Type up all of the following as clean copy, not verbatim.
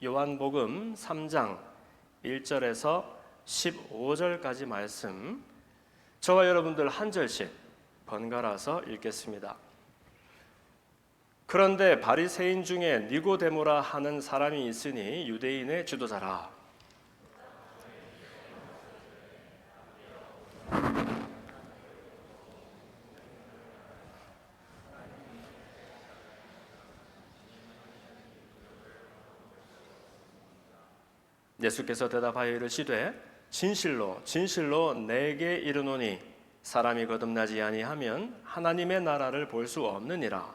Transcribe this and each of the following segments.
요한복음 3장 1절에서 15절까지 말씀, 저와 여러분들 한 절씩 번갈아서 읽겠습니다. 그런데 바리새인 중에 니고데모라 하는 사람이 있으니 유대인의 지도자라. 예수께서 대답하여 이르시되 진실로 진실로 내게 이르노니 사람이 거듭나지 아니하면 하나님의 나라를 볼 수 없느니라.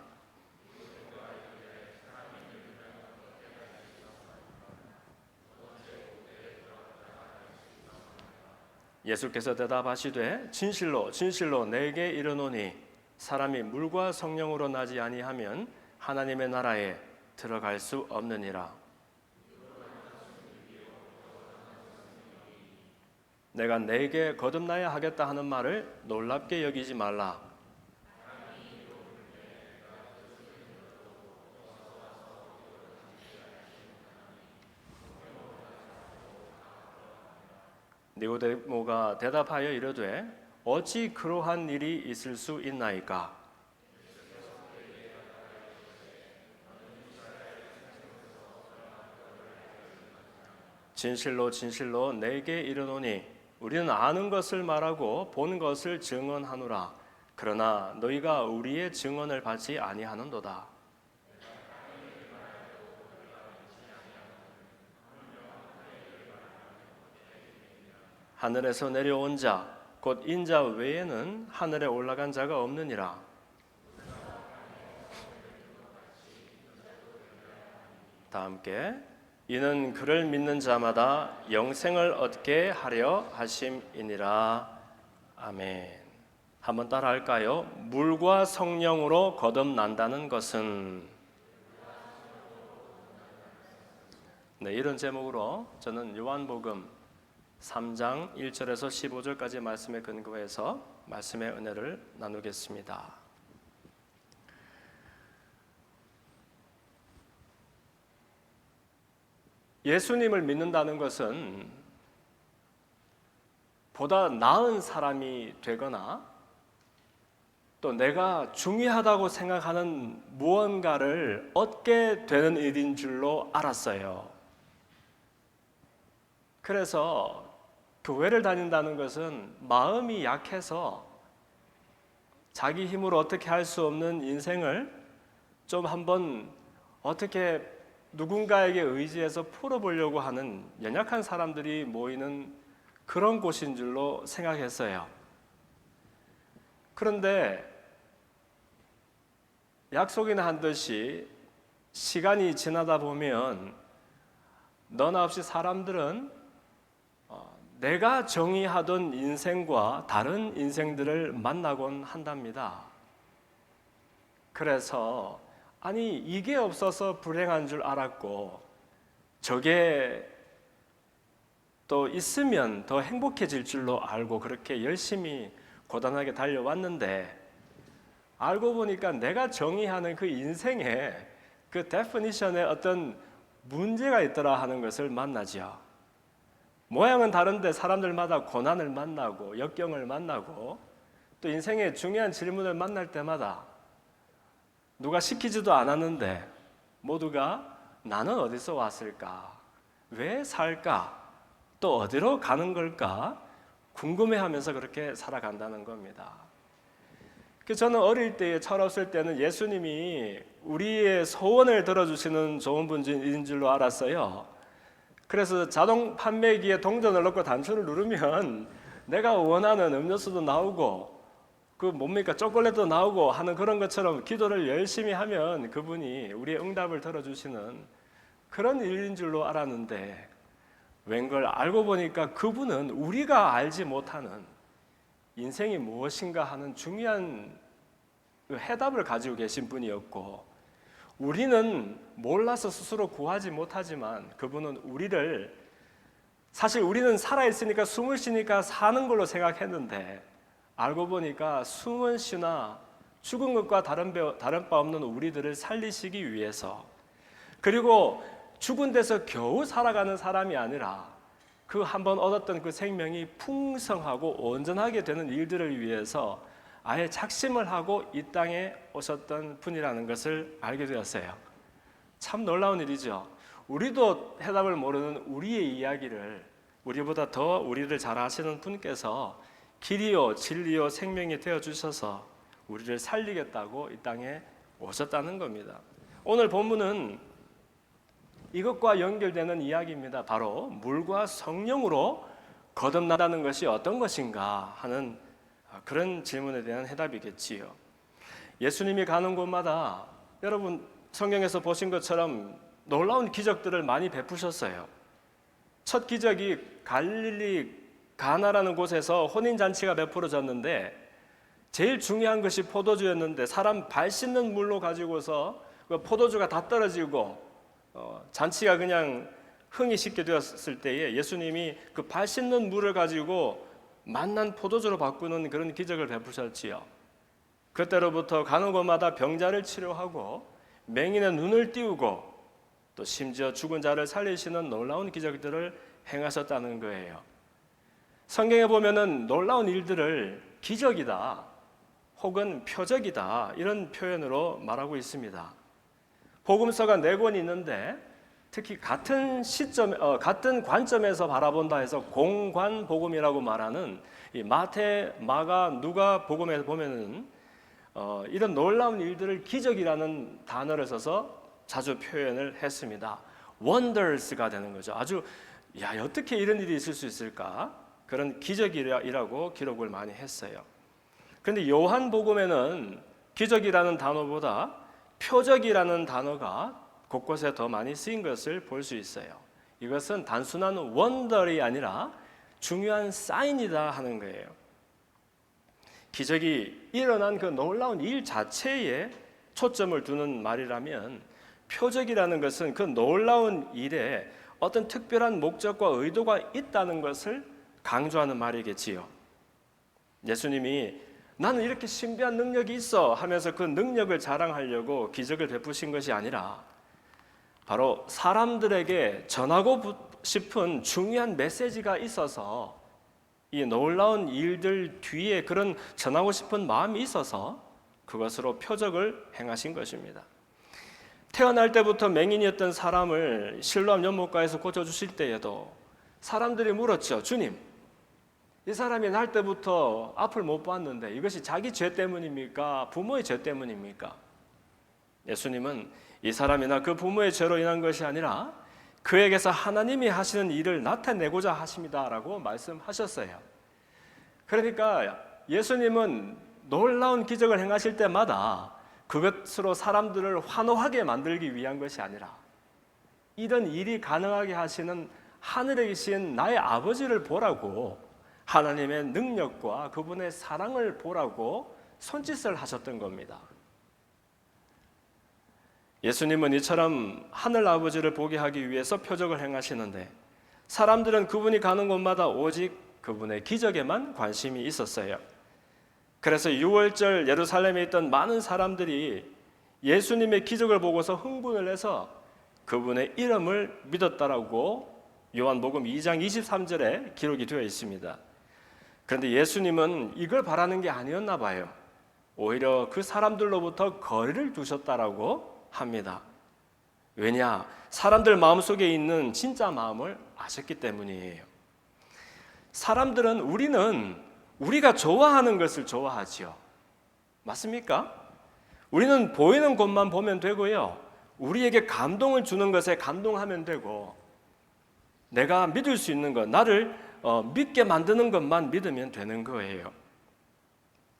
예수께서 대답하시되 진실로 진실로 내게 이르노니 사람이 물과 성령으로 나지 아니하면 하나님의 나라에 들어갈 수 없느니라. 내가 내게 거듭나야 하겠다 하는 말을 놀랍게 여기지 말라. 니고데모가 대답하여 이르되 어찌 그러한 일이 있을 수 있나이까? 진실로 진실로 내게 이르노니 우리는 아는 것을 말하고 본 것을 증언하노라. 그러나 너희가 우리의 증언을 받지 아니하는도다. 하늘에서 내려온 자 곧 인자 외에는 하늘에 올라간 자가 없느니라. 다 함께 이는 그를 믿는 자마다 영생을 얻게 하려 하심이니라. 아멘. 한번 따라 할까요? 물과 성령으로 거듭난다는 것은, 네, 이런 제목으로 저는 요한복음 3장 1절에서 15절까지 말씀에 근거해서 말씀의 은혜를 나누겠습니다. 예수님을 믿는다는 것은 보다 나은 사람이 되거나 또 내가 중요하다고 생각하는 무언가를 얻게 되는 일인 줄로 알았어요. 그래서 교회를 다닌다는 것은 마음이 약해서 자기 힘으로 어떻게 할 수 없는 인생을 좀 한번 어떻게 누군가에게 의지해서 풀어보려고 하는 연약한 사람들이 모이는 그런 곳인 줄로 생각했어요. 그런데 약속이나 한 듯이 시간이 지나다 보면 너나 없이 사람들은 내가 정의하던 인생과 다른 인생들을 만나곤 한답니다. 그래서 아니 이게 없어서 불행한 줄 알았고 저게 또 있으면 더 행복해질 줄로 알고 그렇게 열심히 고단하게 달려왔는데 알고 보니까 내가 정의하는 그 인생에 그 데피니션에 어떤 문제가 있더라 하는 것을 만나죠. 모양은 다른데 사람들마다 고난을 만나고 역경을 만나고 또 인생의 중요한 질문을 만날 때마다 누가 시키지도 않았는데 모두가 나는 어디서 왔을까? 왜 살까? 또 어디로 가는 걸까? 궁금해하면서 그렇게 살아간다는 겁니다. 저는 어릴 때 철없을 때는 예수님이 우리의 소원을 들어주시는 좋은 분인 줄로 알았어요. 그래서 자동 판매기에 동전을 넣고 단추를 누르면 내가 원하는 음료수도 나오고 그 뭡니까 초콜릿도 나오고 하는 그런 것처럼 기도를 열심히 하면 그분이 우리의 응답을 들어주시는 그런 일인 줄로 알았는데 웬걸 알고 보니까 그분은 우리가 알지 못하는 인생이 무엇인가 하는 중요한 해답을 가지고 계신 분이었고 우리는 몰라서 스스로 구하지 못하지만 그분은 우리를 사실 우리는 살아있으니까 숨을 쉬니까 사는 걸로 생각했는데 알고 보니까 숨은 쉬나 죽은 것과 다른 바 없는 우리들을 살리시기 위해서 그리고 죽은 데서 겨우 살아가는 사람이 아니라 그 한번 얻었던 그 생명이 풍성하고 온전하게 되는 일들을 위해서 아예 작심을 하고 이 땅에 오셨던 분이라는 것을 알게 되었어요. 참 놀라운 일이죠. 우리도 해답을 모르는 우리의 이야기를 우리보다 더 우리를 잘 아시는 분께서 길이요 진리요 생명이 되어주셔서 우리를 살리겠다고 이 땅에 오셨다는 겁니다. 오늘 본문은 이것과 연결되는 이야기입니다. 바로 물과 성령으로 거듭나다는 것이 어떤 것인가 하는 그런 질문에 대한 해답이겠지요. 예수님이 가는 곳마다 여러분 성경에서 보신 것처럼 놀라운 기적들을 많이 베푸셨어요. 첫 기적이 갈릴리 가나라는 곳에서 혼인잔치가 베풀어졌는데 제일 중요한 것이 포도주였는데 사람 발 씻는 물로 가지고서 그 포도주가 다 떨어지고 잔치가 그냥 흥이 쉽게 되었을 때에 예수님이 그 발 씻는 물을 가지고 만난 포도주로 바꾸는 그런 기적을 베푸셨지요. 그때로부터 가는 곳마다 병자를 치료하고 맹인의 눈을 띄우고 또 심지어 죽은 자를 살리시는 놀라운 기적들을 행하셨다는 거예요. 성경에 보면은 놀라운 일들을 기적이다 혹은 표적이다 이런 표현으로 말하고 있습니다. 복음서가 4권이 있는데 특히 같은 관점에서 바라본다 해서 공관 복음이라고 말하는 이 마태, 마가, 누가 복음에서 보면은 이런 놀라운 일들을 기적이라는 단어를 써서 자주 표현을 했습니다. wonders가 되는 거죠. 아주 어떻게 이런 일이 있을 수 있을까? 그런 기적이라고 기록을 많이 했어요. 그런데 요한복음에는 기적이라는 단어보다 표적이라는 단어가 곳곳에 더 많이 쓰인 것을 볼 수 있어요. 이것은 단순한 원더이 아니라 중요한 사인이다 하는 거예요. 기적이 일어난 그 놀라운 일 자체에 초점을 두는 말이라면 표적이라는 것은 그 놀라운 일에 어떤 특별한 목적과 의도가 있다는 것을 강조하는 말이겠지요. 예수님이 나는 이렇게 신비한 능력이 있어 하면서 그 능력을 자랑하려고 기적을 베푸신 것이 아니라 바로 사람들에게 전하고 싶은 중요한 메시지가 있어서 이 놀라운 일들 뒤에 그런 전하고 싶은 마음이 있어서 그것으로 표적을 행하신 것입니다. 태어날 때부터 맹인이었던 사람을 실로암 연못가에서 고쳐주실 때에도 사람들이 물었죠. 주님, 이 사람이 날 때부터 앞을 못 봤는데 이것이 자기 죄 때문입니까? 부모의 죄 때문입니까? 예수님은 이 사람이나 그 부모의 죄로 인한 것이 아니라 그에게서 하나님이 하시는 일을 나타내고자 하십니다라고 말씀하셨어요. 그러니까 예수님은 놀라운 기적을 행하실 때마다 그것으로 사람들을 환호하게 만들기 위한 것이 아니라 이런 일이 가능하게 하시는 하늘에 계신 나의 아버지를 보라고 하나님의 능력과 그분의 사랑을 보라고 손짓을 하셨던 겁니다. 예수님은 이처럼 하늘 아버지를 보게 하기 위해서 표적을 행하시는데 사람들은 그분이 가는 곳마다 오직 그분의 기적에만 관심이 있었어요. 그래서 유월절 예루살렘에 있던 많은 사람들이 예수님의 기적을 보고서 흥분을 해서 그분의 이름을 믿었다라고 요한복음 2장 23절에 기록이 되어 있습니다. 그런데 예수님은 이걸 바라는 게 아니었나 봐요. 오히려 그 사람들로부터 거리를 두셨다라고 합니다. 왜냐? 사람들 마음속에 있는 진짜 마음을 아셨기 때문이에요. 우리는 우리가 좋아하는 것을 좋아하지요. 맞습니까? 우리는 보이는 것만 보면 되고요. 우리에게 감동을 주는 것에 감동하면 되고 내가 믿을 수 있는 것, 나를 믿게 만드는 것만 믿으면 되는 거예요.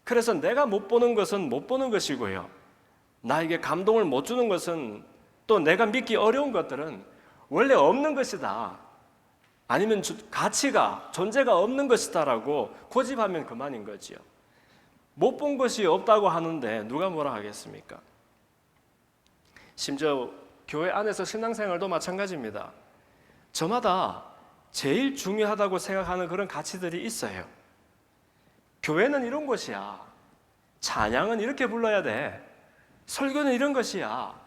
그래서 내가 못 보는 것은 못 보는 것이고요. 나에게 감동을 못 주는 것은 또 내가 믿기 어려운 것들은 원래 없는 것이다. 아니면 가치가, 존재가 없는 것이다라고 고집하면 그만인 거지요. 못 본 것이 없다고 하는데 누가 뭐라 하겠습니까? 심지어 교회 안에서 신앙생활도 마찬가지입니다. 저마다 제일 중요하다고 생각하는 그런 가치들이 있어요. 교회는 이런 곳이야. 찬양은 이렇게 불러야 돼. 설교는 이런 것이야.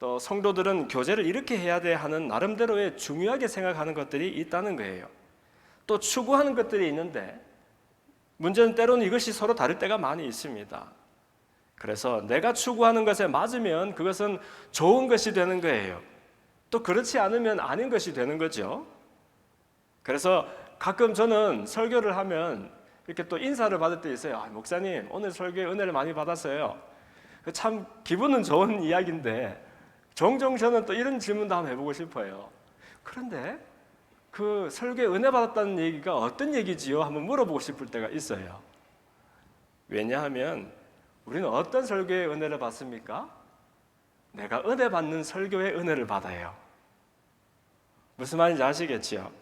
또 성도들은 교제를 이렇게 해야 돼 하는 나름대로의 중요하게 생각하는 것들이 있다는 거예요. 또 추구하는 것들이 있는데 문제는 때로는 이것이 서로 다를 때가 많이 있습니다. 그래서 내가 추구하는 것에 맞으면 그것은 좋은 것이 되는 거예요. 또 그렇지 않으면 아닌 것이 되는 거죠. 그래서 가끔 저는 설교를 하면 이렇게 또 인사를 받을 때 있어요. 목사님, 오늘 설교에 은혜를 많이 받았어요. 참 기분은 좋은 이야기인데 종종 저는 또 이런 질문도 한번 해보고 싶어요. 그런데 그 설교에 은혜 받았다는 얘기가 어떤 얘기지요? 한번 물어보고 싶을 때가 있어요. 왜냐하면 우리는 어떤 설교에 은혜를 받습니까? 내가 은혜 받는 설교에 은혜를 받아요. 무슨 말인지 아시겠지요?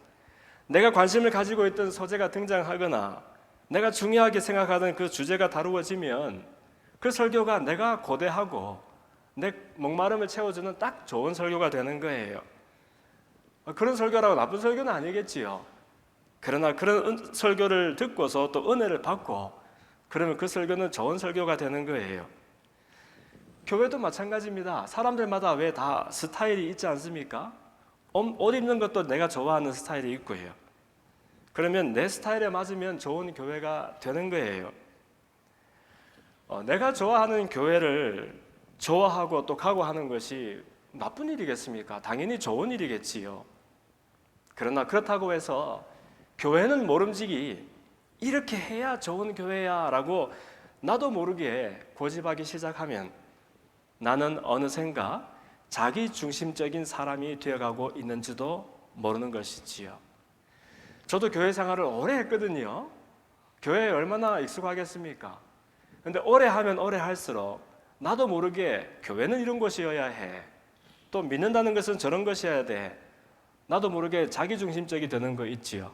내가 관심을 가지고 있던 소재가 등장하거나 내가 중요하게 생각하던 그 주제가 다루어지면 그 설교가 내가 고대하고 내 목마름을 채워주는 딱 좋은 설교가 되는 거예요. 그런 설교라고 나쁜 설교는 아니겠지요. 그러나 그런 설교를 듣고서 또 은혜를 받고 그러면 그 설교는 좋은 설교가 되는 거예요. 교회도 마찬가지입니다. 사람들마다 왜 다 스타일이 있지 않습니까? 옷 입는 것도 내가 좋아하는 스타일이 있고요. 그러면 내 스타일에 맞으면 좋은 교회가 되는 거예요. 내가 좋아하는 교회를 좋아하고 또 가고 하는 것이 나쁜 일이겠습니까? 당연히 좋은 일이겠지요. 그러나 그렇다고 해서 교회는 모름지기 이렇게 해야 좋은 교회야 라고 나도 모르게 고집하기 시작하면 나는 어느샌가 자기 중심적인 사람이 되어가고 있는지도 모르는 것이지요. 저도 교회 생활을 오래 했거든요. 교회에 얼마나 익숙하겠습니까? 근데 오래 하면 오래 할수록 나도 모르게 교회는 이런 곳이어야 해. 또 믿는다는 것은 저런 것이어야 돼. 나도 모르게 자기중심적이 되는 거 있지요.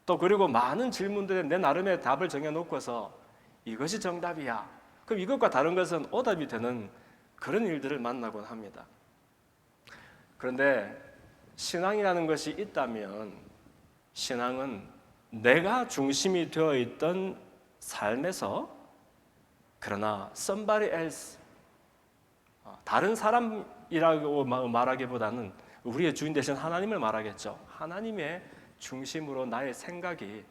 또 그리고 많은 질문들에 내 나름의 답을 정해놓고서 이것이 정답이야. 그럼 이것과 다른 것은 오답이 되는 그런 일들을 만나곤 합니다. 그런데 신앙이라는 것이 있다면 신앙은 내가 중심이 되어 있던 삶에서 그러나 somebody else, 다른 사람이라고 말하기보다는 우리의 주인 되신 하나님을 말하겠죠. 하나님의 중심으로 나의 생각이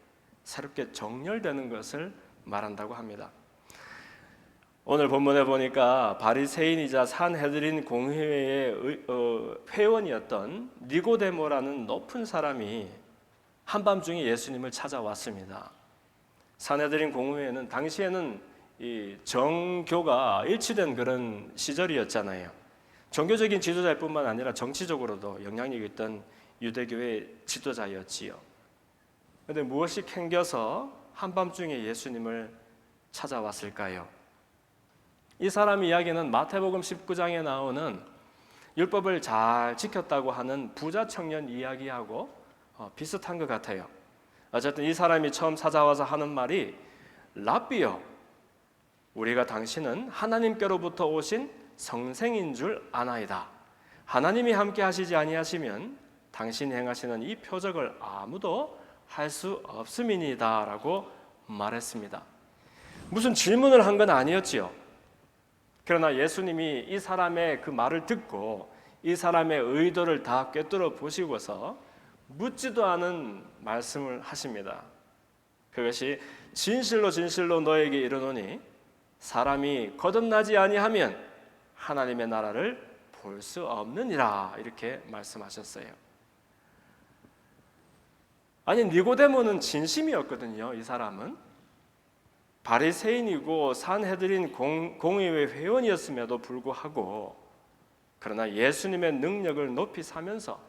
새롭게 정렬되는 것을 말한다고 합니다. 오늘 본문에 보니까 바리새인이자 산헤드린 공회의 회원이었던 니고데모라는 높은 사람이 한밤중에 예수님을 찾아왔습니다. 산헤드린 공회에는 당시에는 이 정교가 일치된 그런 시절이었잖아요. 종교적인 지도자일 뿐만 아니라 정치적으로도 영향력이 있던 유대교의 지도자였지요. 그런데 무엇이 캥겨서 한밤중에 예수님을 찾아왔을까요? 이 사람 이야기는 마태복음 19장에 나오는 율법을 잘 지켰다고 하는 부자 청년 이야기하고 비슷한 것 같아요. 어쨌든 이 사람이 처음 찾아와서 하는 말이 랍비요, 우리가 당신은 하나님께로부터 오신 성생인 줄 아나이다. 하나님이 함께 하시지 아니하시면 당신이 행하시는 이 표적을 아무도 할 수 없음이니이다 라고 말했습니다. 무슨 질문을 한 건 아니었지요. 그러나 예수님이 이 사람의 그 말을 듣고 이 사람의 의도를 다 꿰뚫어 보시고서 묻지도 않은 말씀을 하십니다. 그것이 진실로 진실로 너에게 이르노니 사람이 거듭나지 아니하면 하나님의 나라를 볼 수 없느니라, 이렇게 말씀하셨어요. 아니, 니고데모는 진심이었거든요. 이 사람은 바리새인이고 산헤드린 공의회 회원이었음에도 불구하고 그러나 예수님의 능력을 높이 사면서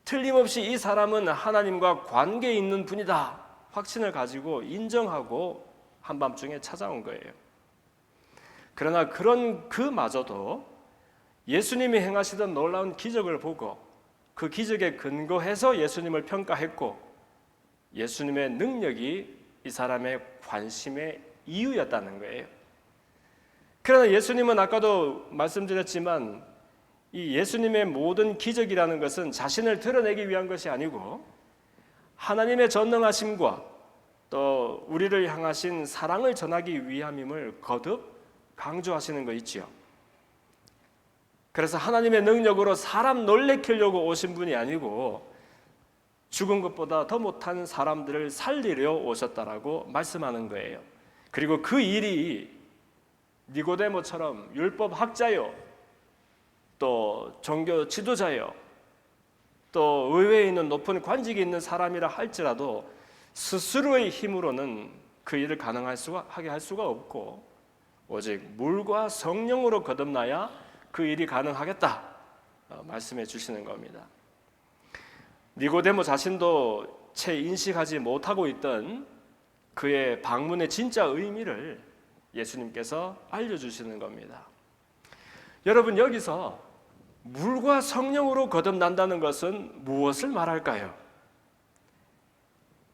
틀림없이 이 사람은 하나님과 관계 있는 분이다 확신을 가지고 인정하고 한밤중에 찾아온 거예요. 그러나 그런 그마저도 예수님이 행하시던 놀라운 기적을 보고 그 기적에 근거해서 예수님을 평가했고 예수님의 능력이 이 사람의 관심의 이유였다는 거예요. 그러나 예수님은 아까도 말씀드렸지만 이 예수님의 모든 기적이라는 것은 자신을 드러내기 위한 것이 아니고 하나님의 전능하심과 또 우리를 향하신 사랑을 전하기 위함임을 거듭 강조하시는 거 있지요. 그래서 하나님의 능력으로 사람 놀래키려고 오신 분이 아니고 죽은 것보다 더 못한 사람들을 살리려 오셨다라고 말씀하는 거예요. 그리고 그 일이 니고데모처럼 율법 학자요, 또 종교 지도자요, 또 의회에 있는 높은 관직이 있는 사람이라 할지라도 스스로의 힘으로는 그 일을 하게 할 수가 없고 오직 물과 성령으로 거듭나야 그 일이 가능하겠다 말씀해 주시는 겁니다. 니고데모 자신도 채 인식하지 못하고 있던 그의 방문의 진짜 의미를 예수님께서 알려주시는 겁니다. 여러분, 여기서 물과 성령으로 거듭난다는 것은 무엇을 말할까요?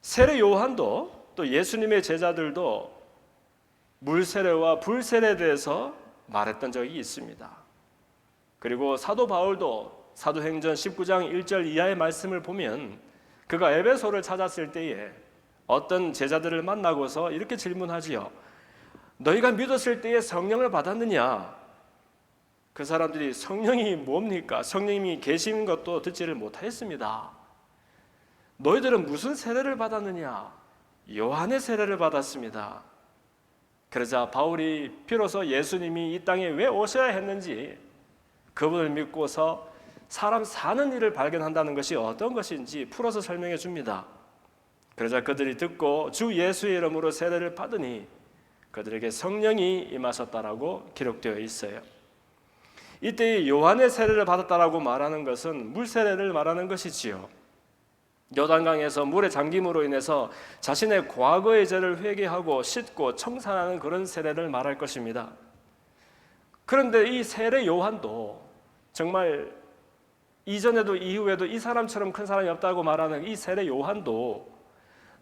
세례 요한도 또 예수님의 제자들도 물세례와 불세례에 대해서 말했던 적이 있습니다. 그리고 사도 바울도 사도행전 19장 1절 이하의 말씀을 보면 그가 에베소를 찾았을 때에 어떤 제자들을 만나고서 이렇게 질문하지요. 너희가 믿었을 때에 성령을 받았느냐? 그 사람들이 성령이 뭡니까? 성령님이 계신 것도 듣지를 못했습니다. 너희들은 무슨 세례를 받았느냐? 요한의 세례를 받았습니다. 그러자 바울이 비로소 예수님이 이 땅에 왜 오셔야 했는지, 그분을 믿고서 사람 사는 일을 발견한다는 것이 어떤 것인지 풀어서 설명해 줍니다. 그러자 그들이 듣고 주 예수의 이름으로 세례를 받으니 그들에게 성령이 임하셨다라고 기록되어 있어요. 이때 요한의 세례를 받았다라고 말하는 것은 물세례를 말하는 것이지요. 요단강에서 물에 잠김으로 인해서 자신의 과거의 죄를 회개하고 씻고 청산하는 그런 세례를 말할 것입니다. 그런데 이 세례 요한도 정말 이전에도 이후에도 이 사람처럼 큰 사람이 없다고 말하는 이 세례 요한도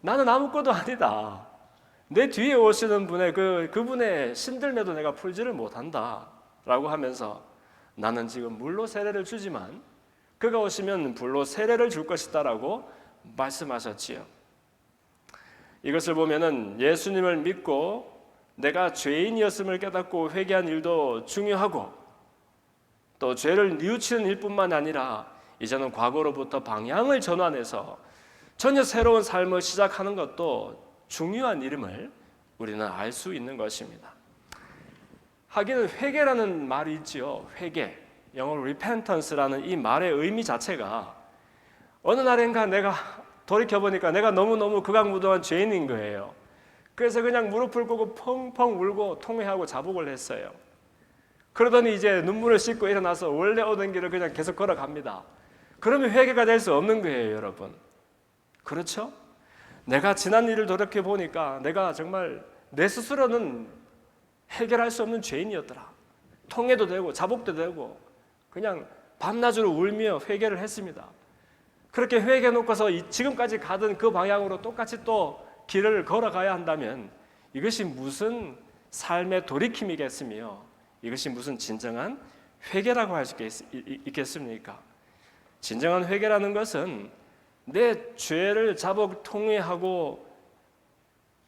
나는 아무것도 아니다. 내 뒤에 오시는 분의 그분의 신들매도 내가 풀지를 못한다 라고 하면서 나는 지금 물로 세례를 주지만 그가 오시면 불로 세례를 줄 것이다 라고 말씀하셨지요. 이것을 보면은 예수님을 믿고 내가 죄인이었음을 깨닫고 회개한 일도 중요하고 또 죄를 뉘우치는 일뿐만 아니라 이제는 과거로부터 방향을 전환해서 전혀 새로운 삶을 시작하는 것도 중요한 일임을 우리는 알 수 있는 것입니다. 하기는 회개라는 말이 있지요. 회개, 영어로 repentance라는 이 말의 의미 자체가 어느 날인가 내가 돌이켜보니까 내가 너무너무 극악무도한 죄인인 거예요. 그래서 그냥 무릎을 꿇고 펑펑 울고 통회하고 자복을 했어요. 그러더니 이제 눈물을 씻고 일어나서 원래 오던 길을 그냥 계속 걸어갑니다. 그러면 회개가 될 수 없는 거예요, 여러분. 그렇죠? 내가 지난 일을 돌이켜보니까 내가 정말 내 스스로는 해결할 수 없는 죄인이었더라. 통회도 되고 자복도 되고 그냥 밤낮으로 울며 회개를 했습니다. 그렇게 회개해 놓고서 지금까지 가던 그 방향으로 똑같이 또 길을 걸어가야 한다면 이것이 무슨 삶의 돌이킴이겠으며 이것이 무슨 진정한 회개라고 할 수 있겠습니까? 진정한 회개라는 것은 내 죄를 자복 통회하고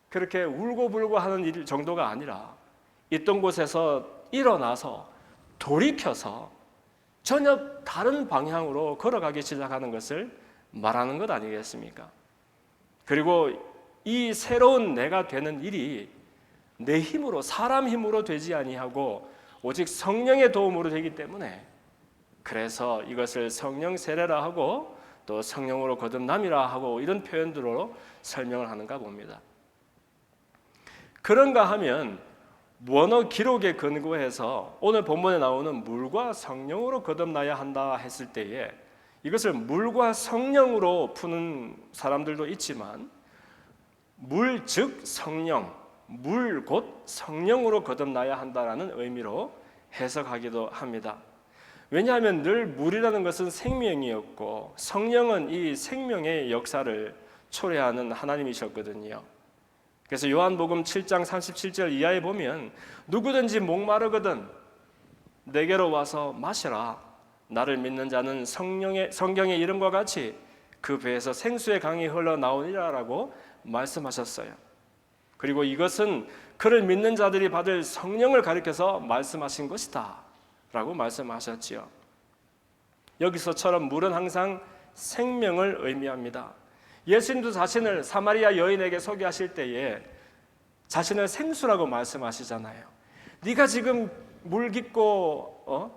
그렇게 울고불고 하는 일 정도가 아니라 있던 곳에서 일어나서 돌이켜서 전혀 다른 방향으로 걸어가기 시작하는 것을 말하는 것 아니겠습니까? 그리고 이 새로운 내가 되는 일이 내 힘으로, 사람 힘으로 되지 아니하고 오직 성령의 도움으로 되기 때문에 그래서 이것을 성령 세례라 하고 또 성령으로 거듭남이라 하고 이런 표현들로 설명을 하는가 봅니다. 그런가 하면 원어 기록에 근거해서 오늘 본문에 나오는 물과 성령으로 거듭나야 한다 했을 때에 이것을 물과 성령으로 푸는 사람들도 있지만 물 즉 성령, 물 곧 성령으로 거듭나야 한다라는 의미로 해석하기도 합니다. 왜냐하면 늘 물이라는 것은 생명이었고 성령은 이 생명의 역사를 초래하는 하나님이셨거든요. 그래서 요한복음 7장 37절 이하에 보면 누구든지 목마르거든 내게로 와서 마시라. 나를 믿는 자는 성경의 이름과 같이 그 배에서 생수의 강이 흘러나오리라라고 말씀하셨어요. 그리고 이것은 그를 믿는 자들이 받을 성령을 가리켜서 말씀하신 것이다 라고 말씀하셨지요. 여기서처럼 물은 항상 생명을 의미합니다. 예수님도 자신을 사마리아 여인에게 소개하실 때에 자신을 생수라고 말씀하시잖아요. 네가 지금 물 깊고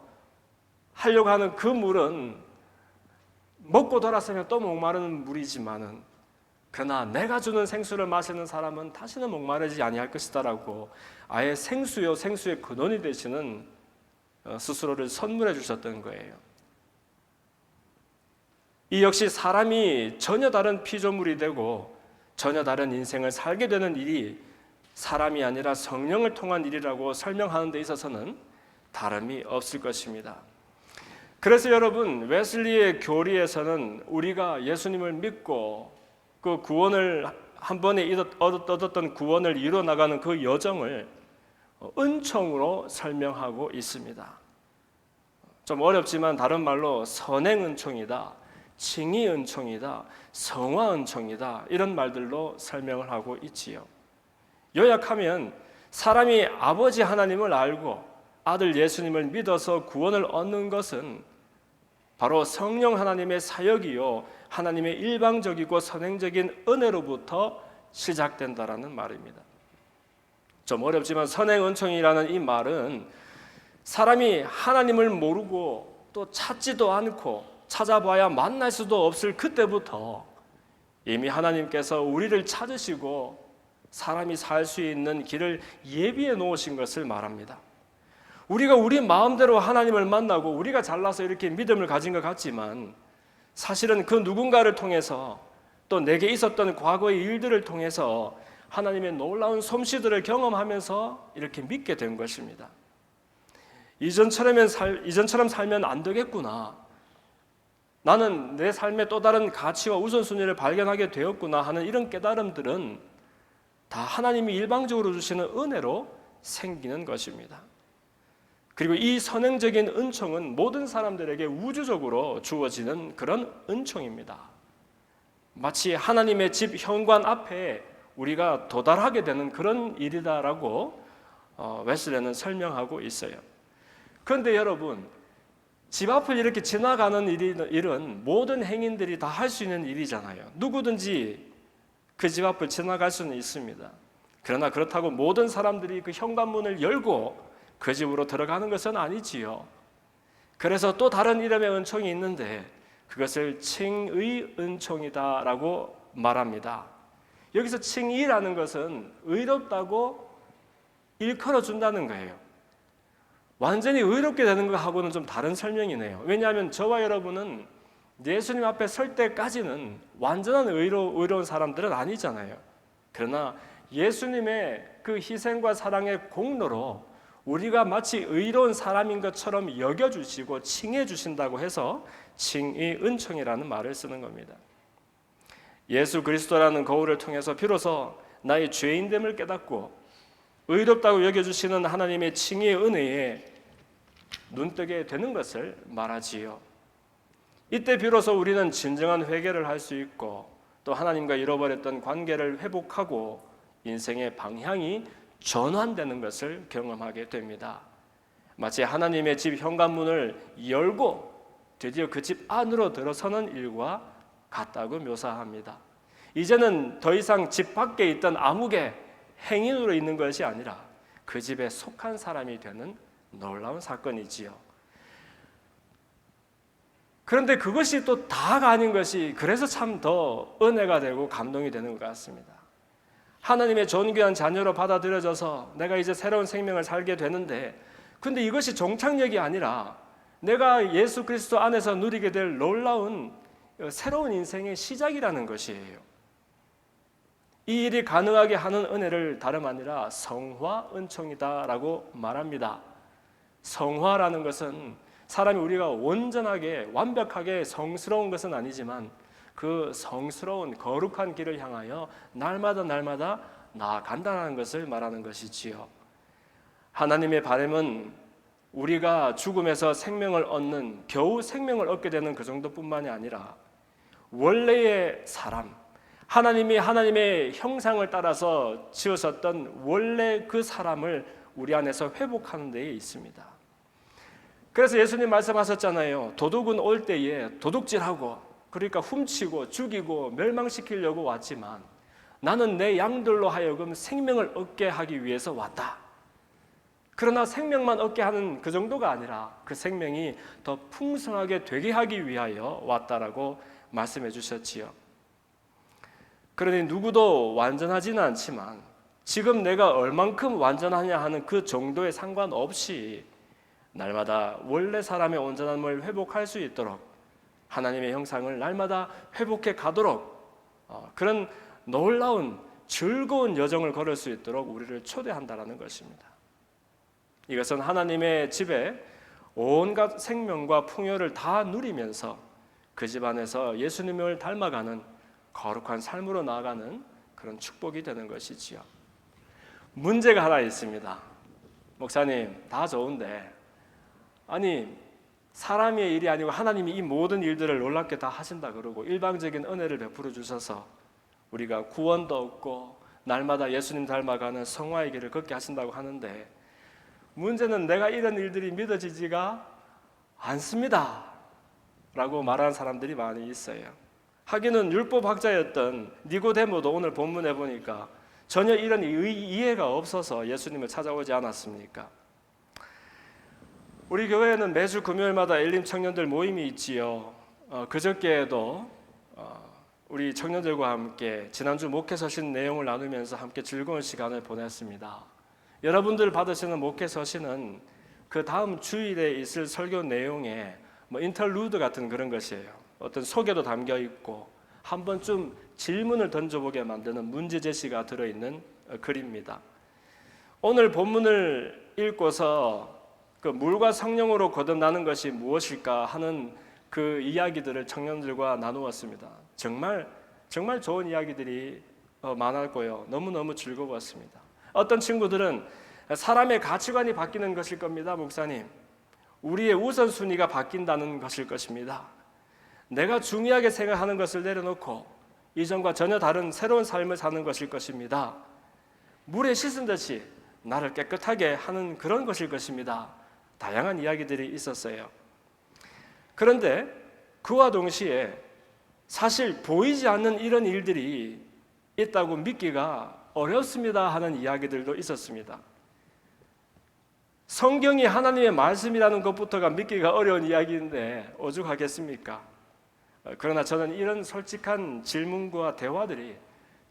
하려고 하는 그 물은 먹고 돌아서면 또 목마르는 물이지만은 그러나 내가 주는 생수를 마시는 사람은 다시는 목마르지 아니할 것이다라고 아예 생수요 생수의 근원이 되시는 스스로를 선물해 주셨던 거예요. 이 역시 사람이 전혀 다른 피조물이 되고 전혀 다른 인생을 살게 되는 일이 사람이 아니라 성령을 통한 일이라고 설명하는 데 있어서는 다름이 없을 것입니다. 그래서 여러분, 웨슬리의 교리에서는 우리가 예수님을 믿고 그 구원을 한 번에 얻었던 구원을 이루어 나가는 그 여정을 은총으로 설명하고 있습니다. 좀 어렵지만 다른 말로 선행 은총이다, 칭의 은총이다, 성화 은총이다 이런 말들로 설명을 하고 있지요. 요약하면 사람이 아버지 하나님을 알고 아들 예수님을 믿어서 구원을 얻는 것은 바로 성령 하나님의 사역이요 하나님의 일방적이고 선행적인 은혜로부터 시작된다라는 말입니다. 좀 어렵지만 선행 은총이라는 이 말은 사람이 하나님을 모르고 또 찾지도 않고 찾아봐야 만날 수도 없을 그때부터 이미 하나님께서 우리를 찾으시고 사람이 살 수 있는 길을 예비해 놓으신 것을 말합니다. 우리가 우리 마음대로 하나님을 만나고 우리가 잘나서 이렇게 믿음을 가진 것 같지만 사실은 그 누군가를 통해서 또 내게 있었던 과거의 일들을 통해서 하나님의 놀라운 솜씨들을 경험하면서 이렇게 믿게 된 것입니다. 이전처럼 살면 안 되겠구나. 나는 내 삶에 또 다른 가치와 우선순위를 발견하게 되었구나 하는 이런 깨달음들은 다 하나님이 일방적으로 주시는 은혜로 생기는 것입니다. 그리고 이 선행적인 은총은 모든 사람들에게 우주적으로 주어지는 그런 은총입니다. 마치 하나님의 집 현관 앞에 우리가 도달하게 되는 그런 일이다라고 웨슬레는 설명하고 있어요. 그런데 여러분, 집 앞을 이렇게 지나가는 일은 모든 행인들이 다 할 수 있는 일이잖아요. 누구든지 그 집 앞을 지나갈 수는 있습니다. 그러나 그렇다고 모든 사람들이 그 현관문을 열고 그 집으로 들어가는 것은 아니지요. 그래서 또 다른 이름의 은총이 있는데 그것을 칭의 은총이다라고 말합니다. 여기서 칭의라는 것은 의롭다고 일컬어 준다는 거예요. 완전히 의롭게 되는 것하고는 좀 다른 설명이네요. 왜냐하면 저와 여러분은 예수님 앞에 설 때까지는 완전한 의로운 사람들은 아니잖아요. 그러나 예수님의 그 희생과 사랑의 공로로 우리가 마치 의로운 사람인 것처럼 여겨주시고 칭해주신다고 해서 칭의 은총이라는 말을 쓰는 겁니다. 예수 그리스도라는 거울을 통해서 비로소 나의 죄인됨을 깨닫고 의롭다고 여겨주시는 하나님의 칭의의 은혜에 눈뜨게 되는 것을 말하지요. 이때 비로소 우리는 진정한 회개를 할 수 있고 또 하나님과 잃어버렸던 관계를 회복하고 인생의 방향이 전환되는 것을 경험하게 됩니다. 마치 하나님의 집 현관문을 열고 드디어 그 집 안으로 들어서는 일과 같다고 묘사합니다. 이제는 더 이상 집 밖에 있던 아무개 행인으로 있는 것이 아니라 그 집에 속한 사람이 되는 놀라운 사건이지요. 그런데 그것이 또 다가 아닌 것이 그래서 참 더 은혜가 되고 감동이 되는 것 같습니다. 하나님의 존귀한 자녀로 받아들여져서 내가 이제 새로운 생명을 살게 되는데 근데 이것이 종착역이 아니라 내가 예수 그리스도 안에서 누리게 될 놀라운 새로운 인생의 시작이라는 것이에요. 이 일이 가능하게 하는 은혜를 다름 아니라 성화 은총이다라고 말합니다. 성화라는 것은 사람이 우리가 온전하게 완벽하게 성스러운 것은 아니지만 그 성스러운 거룩한 길을 향하여 날마다 나아간다는 것을 말하는 것이지요. 하나님의 바람은 우리가 죽음에서 생명을 얻는 겨우 생명을 얻게 되는 그 정도뿐만이 아니라 원래의 사람, 하나님이 하나님의 형상을 따라서 지으셨던 원래 그 사람을 우리 안에서 회복하는 데에 있습니다. 그래서 예수님 말씀하셨잖아요. 도둑은 올 때에 도둑질하고, 그러니까 훔치고 죽이고 멸망시키려고 왔지만 나는 내 양들로 하여금 생명을 얻게 하기 위해서 왔다. 그러나 생명만 얻게 하는 그 정도가 아니라 그 생명이 더 풍성하게 되게 하기 위하여 왔다라고 말씀해 주셨지요. 그러니 누구도 완전하지는 않지만 지금 내가 얼만큼 완전하냐 하는 그 정도에 상관없이 날마다 원래 사람의 온전함을 회복할 수 있도록 하나님의 형상을 날마다 회복해 가도록 그런 놀라운 즐거운 여정을 걸을 수 있도록 우리를 초대한다라는 것입니다. 이것은 하나님의 집에 온갖 생명과 풍요를 다 누리면서 그 집안에서 예수님을 닮아가는 거룩한 삶으로 나아가는 그런 축복이 되는 것이지요. 문제가 하나 있습니다. 목사님, 다 좋은데 아니 사람의 일이 아니고 하나님이 이 모든 일들을 놀랍게 다 하신다 그러고 일방적인 은혜를 베풀어 주셔서 우리가 구원도 얻고 날마다 예수님 닮아가는 성화의 길을 걷게 하신다고 하는데 문제는 내가 이런 일들이 믿어지지가 않습니다 라고 말하는 사람들이 많이 있어요. 하기는 율법학자였던 니고데모도 오늘 본문에 보니까 전혀 이런 이해가 없어서 예수님을 찾아오지 않았습니까? 우리 교회에는 매주 금요일마다 엘림 청년들 모임이 있지요. 그저께에도 우리 청년들과 함께 지난주 목회 서신 내용을 나누면서 함께 즐거운 시간을 보냈습니다. 여러분들 받으시는 목회 서신은 그 다음 주일에 있을 설교 내용에 인터루드 같은 그런 것이에요. 어떤 소개도 담겨 있고 한 번쯤 질문을 던져보게 만드는 문제 제시가 들어있는 글입니다. 오늘 본문을 읽고서 그 물과 성령으로 거듭나는 것이 무엇일까 하는 그 이야기들을 청년들과 나누었습니다. 정말 좋은 이야기들이 많았고요. 너무너무 즐거웠습니다. 어떤 친구들은 사람의 가치관이 바뀌는 것일 겁니다. 목사님, 우리의 우선순위가 바뀐다는 것일 것입니다. 내가 중요하게 생각하는 것을 내려놓고 이전과 전혀 다른 새로운 삶을 사는 것일 것입니다. 물에 씻은 듯이 나를 깨끗하게 하는 그런 것일 것입니다. 다양한 이야기들이 있었어요. 그런데 그와 동시에 사실 보이지 않는 이런 일들이 있다고 믿기가 어렵습니다 하는 이야기들도 있었습니다. 성경이 하나님의 말씀이라는 것부터가 믿기가 어려운 이야기인데 오죽하겠습니까? 그러나 저는 이런 솔직한 질문과 대화들이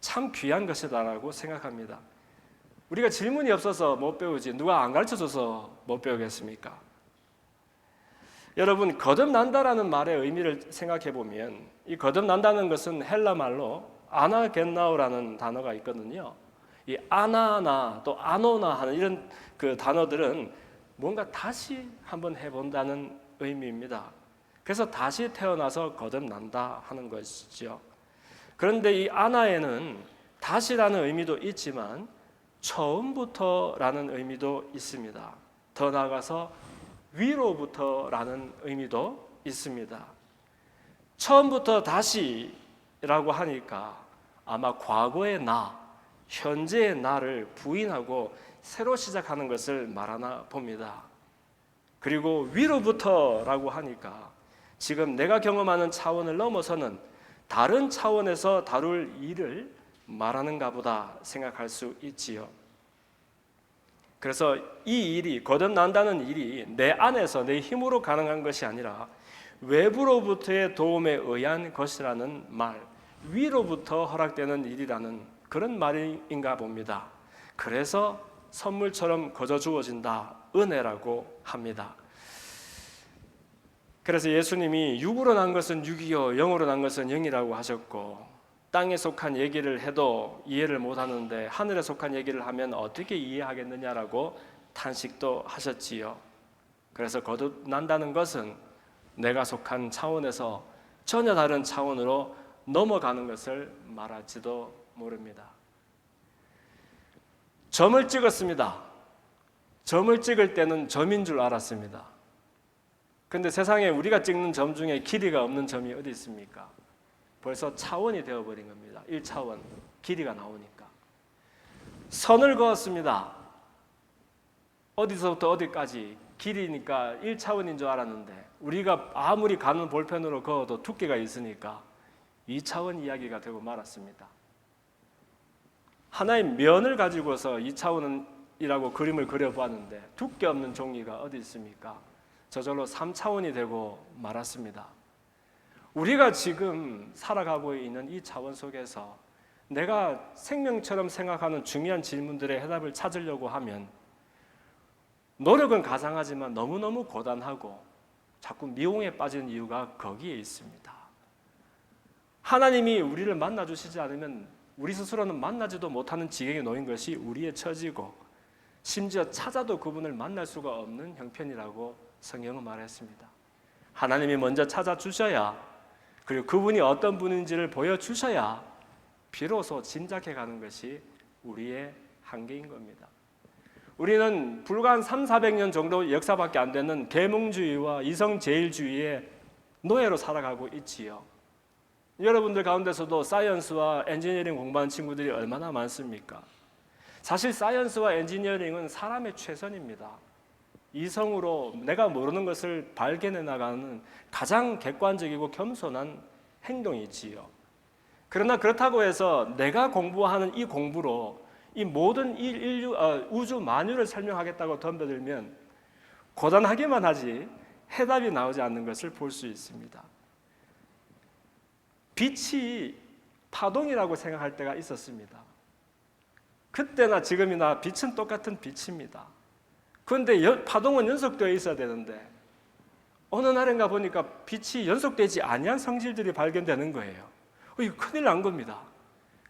참 귀한 것이다라고 생각합니다. 우리가 질문이 없어서 못 배우지 누가 안 가르쳐줘서 못 배우겠습니까? 여러분, 거듭난다라는 말의 의미를 생각해 보면 이 거듭난다는 것은 헬라 말로 아나겐나오라는 단어가 있거든요. 이 아나나 또 아노나 하는 이런 그 단어들은 뭔가 다시 한번 해본다는 의미입니다. 그래서 다시 태어나서 거듭난다 하는 것이죠. 그런데 이 아나에는 다시라는 의미도 있지만 처음부터라는 의미도 있습니다. 더 나아가서 위로부터라는 의미도 있습니다. 처음부터 다시라고 하니까 아마 과거의 나, 현재의 나를 부인하고 새로 시작하는 것을 말하나 봅니다. 그리고 위로부터라고 하니까 지금 내가 경험하는 차원을 넘어서는 다른 차원에서 다룰 일을 말하는가 보다 생각할 수 있지요. 그래서 이 일이 거듭난다는 일이 내 안에서 내 힘으로 가능한 것이 아니라 외부로부터의 도움에 의한 것이라는 말, 위로부터 허락되는 일이라는 그런 말인가 봅니다. 그래서 선물처럼 거저 주어진다, 은혜라고 합니다. 그래서 예수님이 육으로 난 것은 육이요 영으로 난 것은 영이라고 하셨고 땅에 속한 얘기를 해도 이해를 못하는데 하늘에 속한 얘기를 하면 어떻게 이해하겠느냐라고 탄식도 하셨지요. 그래서 거듭난다는 것은 내가 속한 차원에서 전혀 다른 차원으로 넘어가는 것을 말할지도 모릅니다. 점을 찍었습니다. 점을 찍을 때는 점인 줄 알았습니다. 그런데 세상에 우리가 찍는 점 중에 길이가 없는 점이 어디 있습니까? 벌써 차원이 되어버린 겁니다. 1차원, 길이가 나오니까. 선을 그었습니다. 어디서부터 어디까지 길이니까 1차원인 줄 알았는데 우리가 아무리 가는 볼펜으로 그어도 두께가 있으니까 2차원 이야기가 되고 말았습니다. 하나의 면을 가지고서 2차원이라고 그림을 그려봤는데 두께 없는 종이가 어디 있습니까? 저절로 3차원이 되고 말았습니다. 우리가 지금 살아가고 있는 이 차원 속에서 내가 생명처럼 생각하는 중요한 질문들의 해답을 찾으려고 하면 노력은 가상하지만 너무너무 고단하고 자꾸 미혹에 빠지는 이유가 거기에 있습니다. 하나님이 우리를 만나주시지 않으면 우리 스스로는 만나지도 못하는 지경에 놓인 것이 우리의 처지고 심지어 찾아도 그분을 만날 수가 없는 형편이라고 성경은 말했습니다. 하나님이 먼저 찾아주셔야, 그리고 그분이 어떤 분인지를 보여주셔야 비로소 짐작해 가는 것이 우리의 한계인 겁니다. 우리는 불과 한 300~400년 정도 역사밖에 안 되는 계몽주의와 이성제일주의의 노예로 살아가고 있지요. 여러분들 가운데서도 사이언스와 엔지니어링 공부하는 친구들이 얼마나 많습니까? 사실 사이언스와 엔지니어링은 사람의 최선입니다. 이성으로 내가 모르는 것을 발견해 나가는 가장 객관적이고 겸손한 행동이지요. 그러나 그렇다고 해서 내가 공부하는 이 공부로 이 모든 우주 만유를 설명하겠다고 덤벼들면 고단하기만 하지 해답이 나오지 않는 것을 볼 수 있습니다. 빛이 파동이라고 생각할 때가 있었습니다. 그때나 지금이나 빛은 똑같은 빛입니다. 그런데 파동은 연속되어 있어야 되는데 어느 날인가 보니까 빛이 연속되지 아니한 성질들이 발견되는 거예요. 이거 큰일 난 겁니다.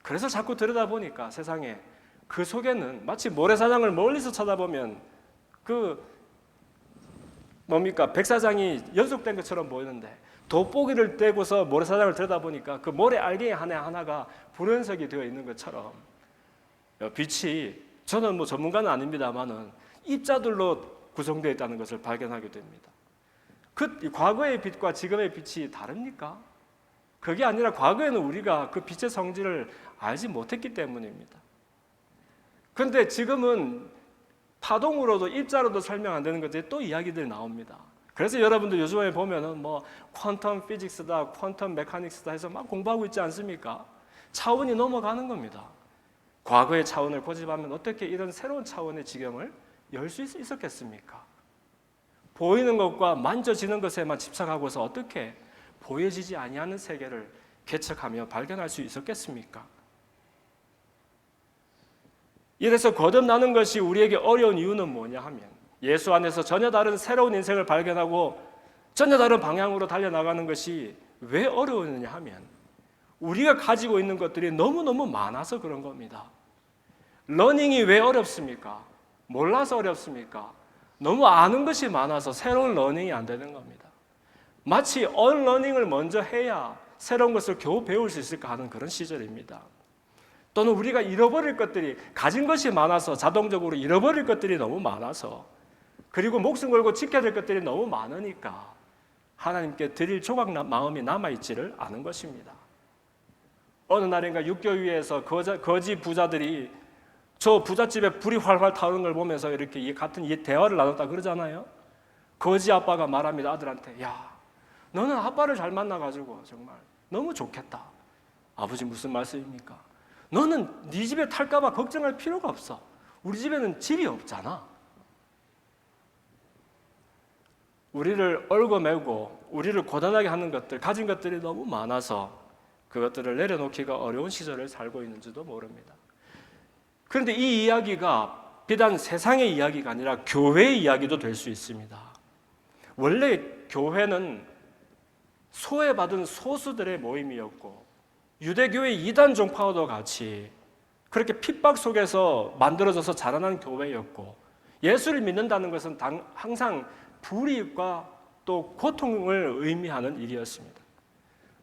그래서 자꾸 들여다보니까 세상에 그 속에는 마치 모래사장을 멀리서 쳐다보면 백사장이 연속된 것처럼 보이는데 돋보기를 떼고서 모래사장을 들여다보니까 그 모래 알갱이 하나하나가 불연석이 되어 있는 것처럼 빛이, 저는 전문가는 아닙니다만은 입자들로 구성되어 있다는 것을 발견하게 됩니다. 과거의 빛과 지금의 빛이 다릅니까? 그게 아니라 과거에는 우리가 그 빛의 성질을 알지 못했기 때문입니다. 그런데 지금은 파동으로도 입자로도 설명 안 되는 것들이 또 이야기들이 나옵니다. 그래서 여러분들 요즘에 보면은 퀀텀 피직스다, 퀀텀 메카닉스다 해서 막 공부하고 있지 않습니까? 차원이 넘어가는 겁니다. 과거의 차원을 고집하면 어떻게 이런 새로운 차원의 지경을 열 수 있었겠습니까? 보이는 것과 만져지는 것에만 집착하고서 어떻게 보여지지 아니하는 세계를 개척하며 발견할 수 있었겠습니까? 이래서 거듭나는 것이 우리에게 어려운 이유는 뭐냐 하면 예수 안에서 전혀 다른 새로운 인생을 발견하고 전혀 다른 방향으로 달려나가는 것이 왜 어려우느냐 하면 우리가 가지고 있는 것들이 너무너무 많아서 그런 겁니다. 러닝이 왜 어렵습니까? 몰라서 어렵습니까? 너무 아는 것이 많아서 새로운 러닝이 안 되는 겁니다. 마치 언러닝을 먼저 해야 새로운 것을 겨우 배울 수 있을까 하는 그런 시절입니다. 또는 우리가 잃어버릴 것들이, 가진 것이 많아서 자동적으로 잃어버릴 것들이 너무 많아서, 그리고 목숨 걸고 지켜야 될 것들이 너무 많으니까 하나님께 드릴 조각 마음이 남아있지를 않은 것입니다. 어느 날인가 육교 위에서 거지 부자들이 저 부잣집에 불이 활활 타오르는 걸 보면서 이렇게 같은 대화를 나눴다 그러잖아요. 거지 아빠가 말합니다. 아들한테, 야, 너는 아빠를 잘 만나가지고 정말 너무 좋겠다. 아버지 무슨 말씀입니까? 너는 네 집에 탈까 봐 걱정할 필요가 없어. 우리 집에는 집이 없잖아. 우리를 얽어매고 우리를 고단하게 하는 것들, 가진 것들이 너무 많아서 그것들을 내려놓기가 어려운 시절을 살고 있는지도 모릅니다. 그런데 이 이야기가 비단 세상의 이야기가 아니라 교회의 이야기도 될 수 있습니다. 원래 교회는 소외받은 소수들의 모임이었고 유대교의 이단 종파와도 같이 그렇게 핍박 속에서 만들어져서 자라난 교회였고 예수를 믿는다는 것은 항상 불이익과 또 고통을 의미하는 일이었습니다.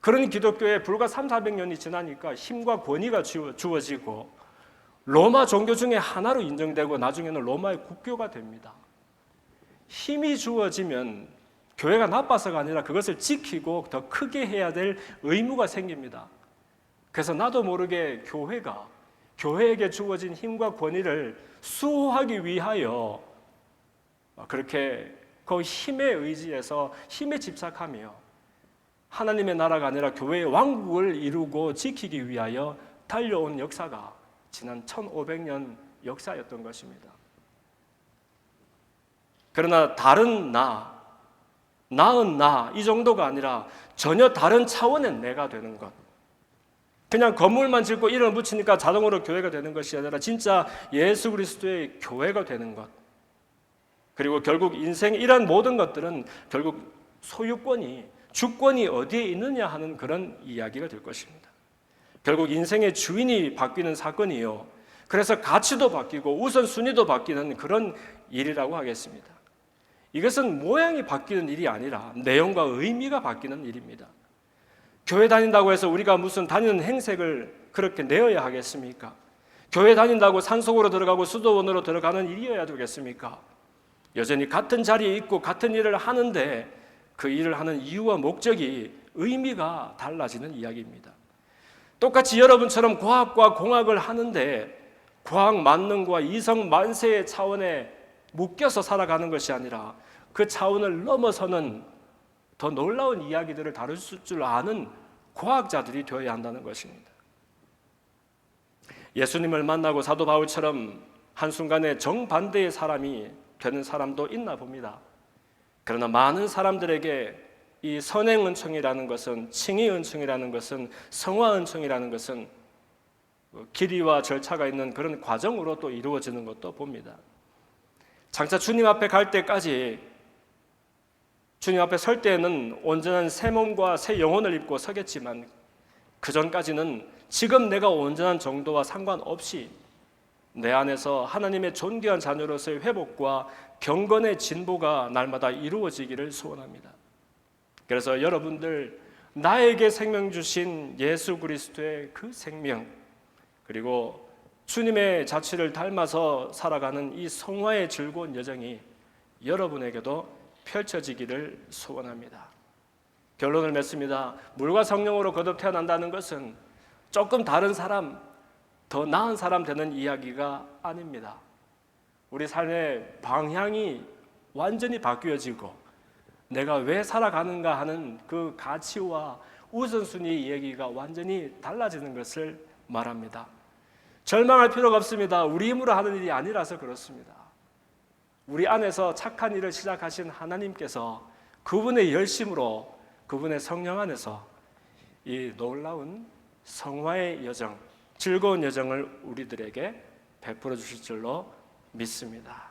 그런 기독교에 불과 300~400년이 지나니까 힘과 권위가 주어지고 로마 종교 중에 하나로 인정되고 나중에는 로마의 국교가 됩니다. 힘이 주어지면 교회가 나빠서가 아니라 그것을 지키고 더 크게 해야 될 의무가 생깁니다. 그래서 나도 모르게 교회에게 주어진 힘과 권위를 수호하기 위하여 그렇게 그 힘에 의지해서 힘에 집착하며 하나님의 나라가 아니라 교회의 왕국을 이루고 지키기 위하여 달려온 역사가 지난 1500년 역사였던 것입니다. 그러나 다른 나은 나 이 정도가 아니라 전혀 다른 차원의 내가 되는 것, 그냥 건물만 짓고 이름을 붙이니까 자동으로 교회가 되는 것이 아니라 진짜 예수 그리스도의 교회가 되는 것, 그리고 결국 인생의 이러한 모든 것들은 결국 소유권이, 주권이 어디에 있느냐 하는 그런 이야기가 될 것입니다. 결국 인생의 주인이 바뀌는 사건이요, 그래서 가치도 바뀌고 우선순위도 바뀌는 그런 일이라고 하겠습니다. 이것은 모양이 바뀌는 일이 아니라 내용과 의미가 바뀌는 일입니다. 교회 다닌다고 해서 우리가 무슨 다니는 행색을 그렇게 내어야 하겠습니까? 교회 다닌다고 산속으로 들어가고 수도원으로 들어가는 일이어야 되겠습니까? 여전히 같은 자리에 있고 같은 일을 하는데 그 일을 하는 이유와 목적이, 의미가 달라지는 이야기입니다. 똑같이 여러분처럼 과학과 공학을 하는데 과학 만능과 이성 만세의 차원에 묶여서 살아가는 것이 아니라 그 차원을 넘어서는 더 놀라운 이야기들을 다룰 줄 아는 과학자들이 되어야 한다는 것입니다. 예수님을 만나고 사도 바울처럼 한순간에 정반대의 사람이 되는 사람도 있나 봅니다. 그러나 많은 사람들에게 이 선행 은총이라는 것은, 칭의 은총이라는 것은, 성화 은총이라는 것은 길이와 절차가 있는 그런 과정으로 또 이루어지는 것도 봅니다. 장차 주님 앞에 갈 때까지, 주님 앞에 설 때에는 온전한 새 몸과 새 영혼을 입고 서겠지만 그 전까지는 지금 내가 온전한 정도와 상관없이 내 안에서 하나님의 존귀한 자녀로서의 회복과 경건의 진보가 날마다 이루어지기를 소원합니다. 그래서 여러분들, 나에게 생명 주신 예수 그리스도의 그 생명, 그리고 주님의 자취를 닮아서 살아가는 이 성화의 즐거운 여정이 여러분에게도 펼쳐지기를 소원합니다. 결론을 맺습니다. 물과 성령으로 거듭 태어난다는 것은 조금 다른 사람, 더 나은 사람 되는 이야기가 아닙니다. 우리 삶의 방향이 완전히 바뀌어지고 내가 왜 살아가는가 하는 그 가치와 우선순위 얘기가 완전히 달라지는 것을 말합니다. 절망할 필요가 없습니다. 우리 힘으로 하는 일이 아니라서 그렇습니다. 우리 안에서 착한 일을 시작하신 하나님께서 그분의 열심으로, 그분의 성령 안에서 이 놀라운 성화의 여정, 즐거운 여정을 우리들에게 베풀어 주실 줄로 믿습니다.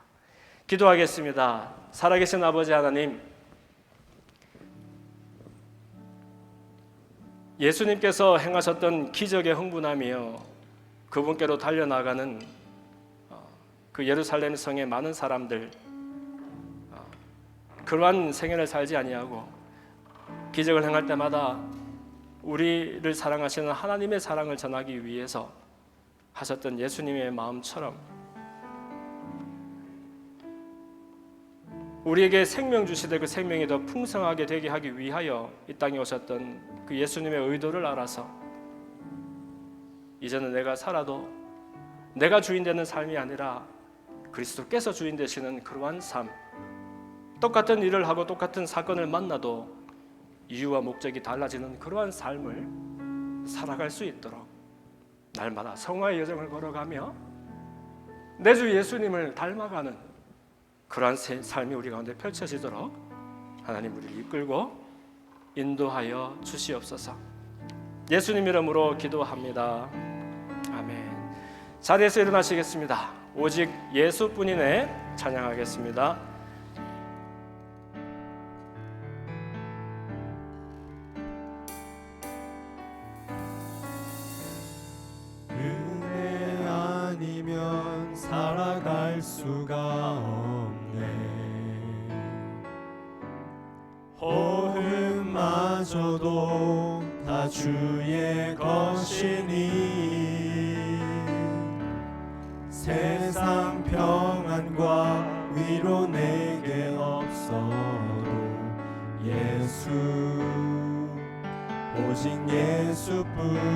기도하겠습니다. 살아계신 아버지 하나님, 예수님께서 행하셨던 기적에 흥분하며 그분께로 달려나가는 그 예루살렘 성의 많은 사람들, 그러한 생애를 살지 아니하고 기적을 행할 때마다 우리를 사랑하시는 하나님의 사랑을 전하기 위해서 하셨던 예수님의 마음처럼 우리에게 생명 주시되 그 생명이 더 풍성하게 되게 하기 위하여 이 땅에 오셨던 그 예수님의 의도를 알아서 이제는 내가 살아도 내가 주인 되는 삶이 아니라 그리스도께서 주인 되시는 그러한 삶, 똑같은 일을 하고 똑같은 사건을 만나도 이유와 목적이 달라지는 그러한 삶을 살아갈 수 있도록 날마다 성화의 여정을 걸어가며 내 주 예수님을 닮아가는 그러한 삶이 우리 가운데 펼쳐지도록 하나님 우리를 이끌고 인도하여 주시옵소서. 예수님 이름으로 기도합니다. 아멘. 자리에서 일어나시겠습니다. 오직 예수뿐이네 찬양하겠습니다. 은혜 아니면 살아갈 수가 없네. 호흡마저도 다 주의 것이니 세상 평안과 위로 내게 없어도 예수, 오직 예수뿐이네.